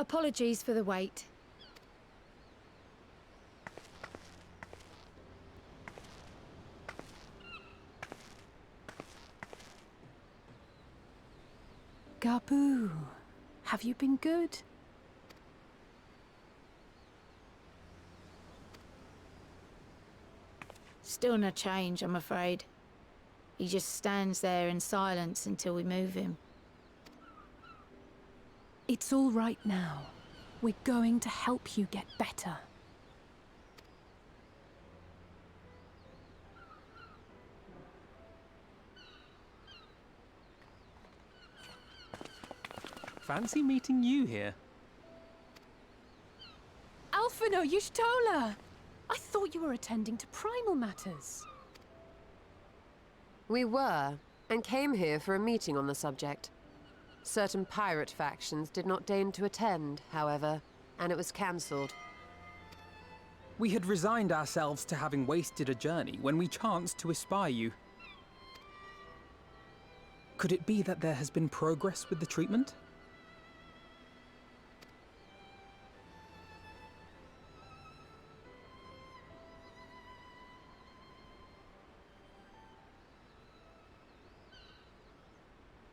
Apologies for the wait. Gaboo, have you been good? Still no change, I'm afraid. He just stands there in silence until we move him. It's all right now. We're going to help you get better. Fancy meeting you here. Alphinaud, Yushtola! I thought you were attending to primal matters. We were, and came here for a meeting on the subject. Certain pirate factions did not deign to attend, however, and it was cancelled. We had resigned ourselves to having wasted a journey when we chanced to espy you. Could it be that there has been progress with the treatment?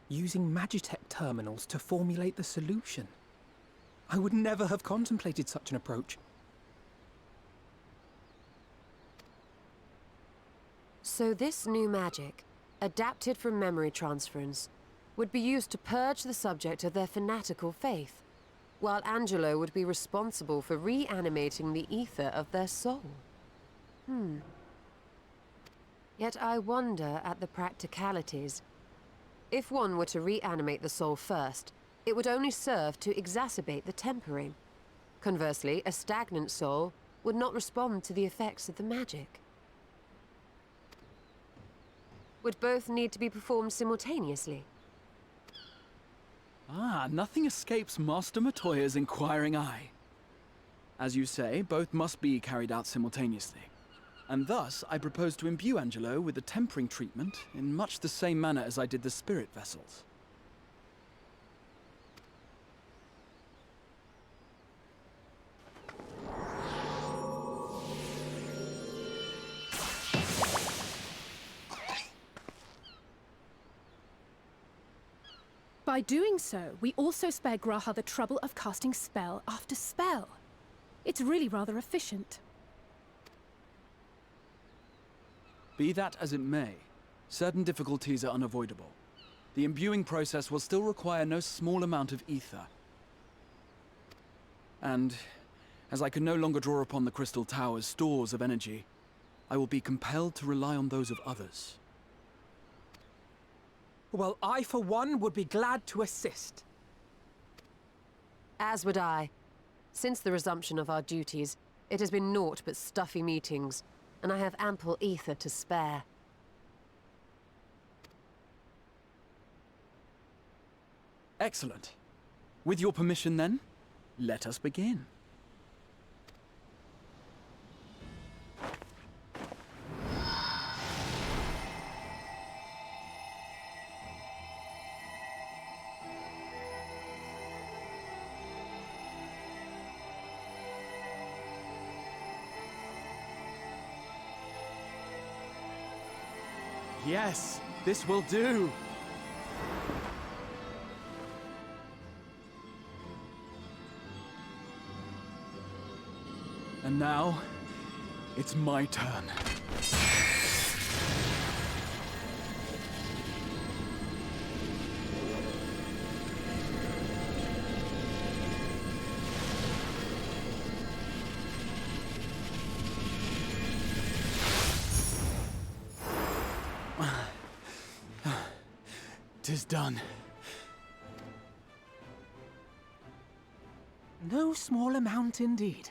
Using Magitech terminals to formulate the solution. I would never have contemplated such an approach. So this new magic, adapted from memory transference, would be used to purge the subject of their fanatical faith, while Angelo would be responsible for reanimating the ether of their soul. Yet I wonder at the practicalities. If one were to reanimate the soul first, it would only serve to exacerbate the tempering. Conversely, a stagnant soul would not respond to the effects of the magic. Would both need to be performed simultaneously? Ah, nothing escapes Master Matoya's inquiring eye. As you say, both must be carried out simultaneously. And thus, I propose to imbue Angelo with the tempering treatment in much the same manner as I did the spirit vessels. By doing so, we also spare Graha the trouble of casting spell after spell. It's really rather efficient. Be that as it may, certain difficulties are unavoidable. The imbuing process will still require no small amount of ether. And, as I can no longer draw upon the Crystal Tower's stores of energy, I will be compelled to rely on those of others. Well, I, for one, would be glad to assist. As would I. Since the resumption of our duties, it has been naught but stuffy meetings, and I have ample ether to spare. Excellent. With your permission, then, let us begin. Yes, this will do. And now, it's my turn. Tis done. No small amount indeed.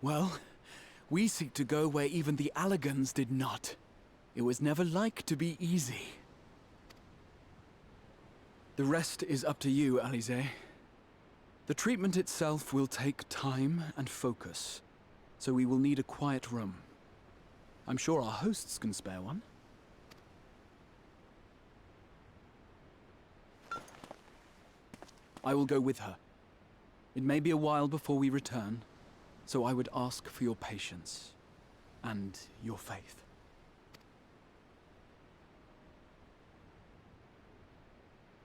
Well, we seek to go where even the Alligans did not. It was never like to be easy. The rest is up to you, Alisaie. The treatment itself will take time and focus, so we will need a quiet room. I'm sure our hosts can spare one. I will go with her. It may be a while before we return, so I would ask for your patience and your faith.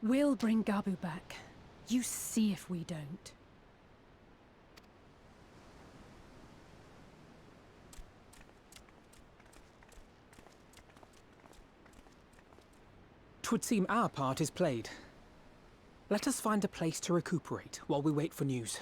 We'll bring Gabu back. You see if we don't. Twould seem our part is played. Let us find a place to recuperate while we wait for news.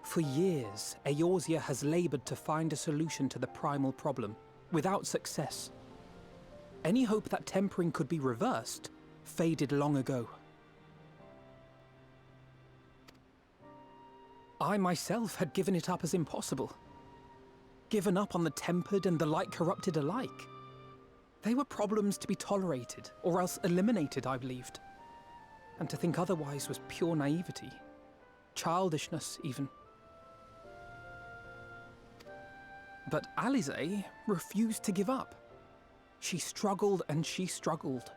For years, Eorzea has labored to find a solution to the primal problem, without success. Any hope that tempering could be reversed faded long ago. I myself had given it up as impossible. Given up on the tempered and the light-corrupted alike. They were problems to be tolerated, or else eliminated, I believed. And to think otherwise was pure naivety. Childishness, even. But Alisaie refused to give up. She struggled and she struggled.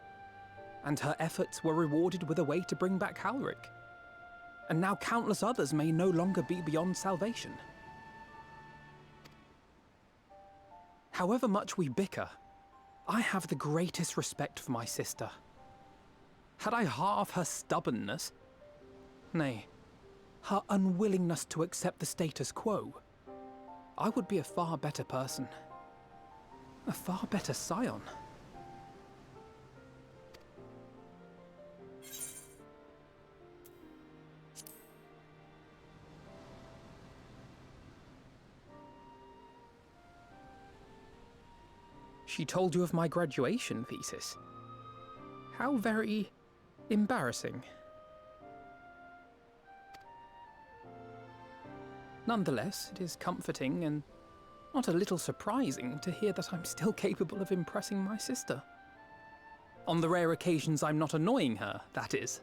And her efforts were rewarded with a way to bring back Halric. And now countless others may no longer be beyond salvation. However much we bicker, I have the greatest respect for my sister. Had I half her stubbornness, nay, her unwillingness to accept the status quo, I would be a far better person. A far better scion. She told you of my graduation thesis. How very embarrassing. Nonetheless, it is comforting and not a little surprising to hear that I'm still capable of impressing my sister. On the rare occasions I'm not annoying her, that is.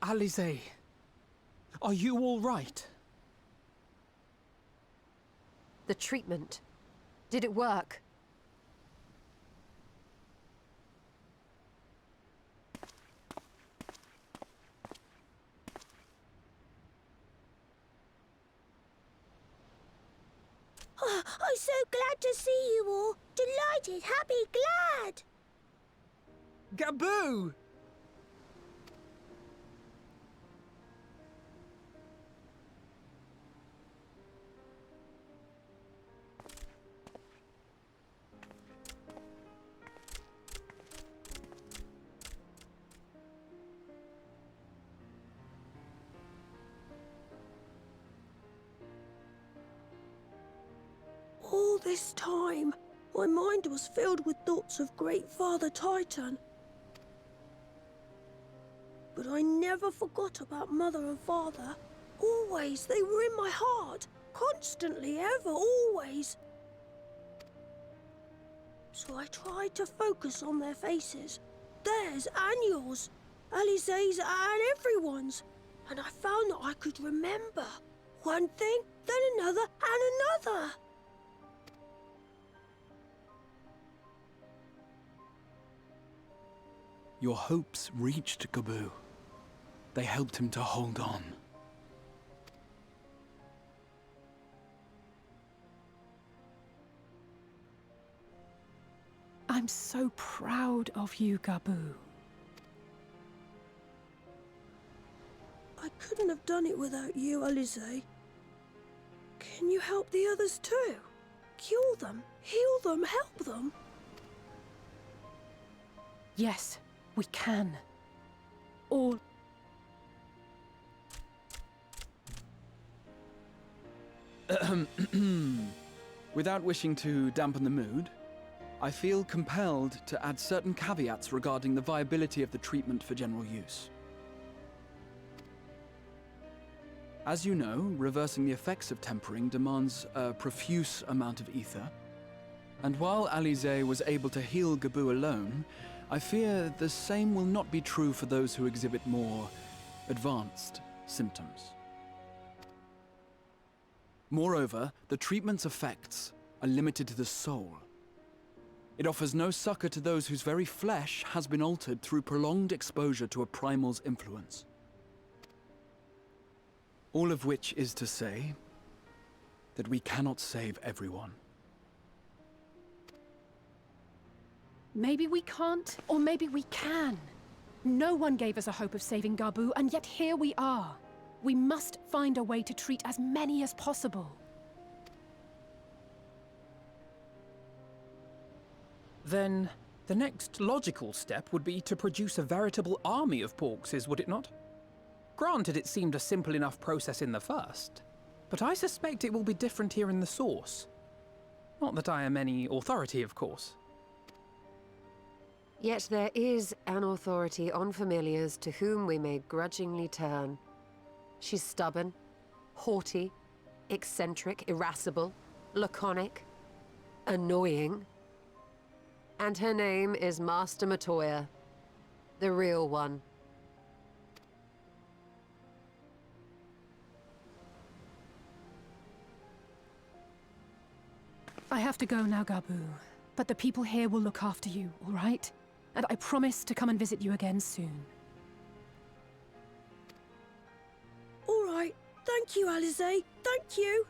Alisaie, are you all right? The treatment. Did it work? Oh, I'm so glad to see you all. Delighted, happy, glad. Gaboo! All this time, my mind was filled with thoughts of Great Father Titan. But I never forgot about Mother and Father. Always, they were in my heart. Constantly, ever, always. So I tried to focus on their faces. Theirs and yours. Alisaie's and everyone's. And I found that I could remember. One thing, then another, and another. Your hopes reached Gaboo. They helped him to hold on. I'm so proud of you, Gaboo. I couldn't have done it without you, Alisaie. Can you help the others too? Cure them, heal them, help them? Yes, we can. All... Without wishing to dampen the mood, I feel compelled to add certain caveats regarding the viability of the treatment for general use. As you know, reversing the effects of tempering demands a profuse amount of ether. And while Alisaie was able to heal Gaboo alone, I fear the same will not be true for those who exhibit more advanced symptoms. Moreover, the treatment's effects are limited to the soul. It offers no succor to those whose very flesh has been altered through prolonged exposure to a primal's influence. All of which is to say that we cannot save everyone. Maybe we can't, or maybe we can. No one gave us a hope of saving Gaboo, and yet here we are. We must find a way to treat as many as possible. Then, the next logical step would be to produce a veritable army of Porkses, would it not? Granted, it seemed a simple enough process in the first, but I suspect it will be different here in the source. Not that I am any authority, of course. Yet there is an authority on familiars to whom we may grudgingly turn. She's stubborn, haughty, eccentric, irascible, laconic, annoying. And her name is Master Matoya, the real one. I have to go now, Gaboo, but the people here will look after you, all right? And I promise to come and visit you again soon. All right. Thank you, Alisaie. Thank you.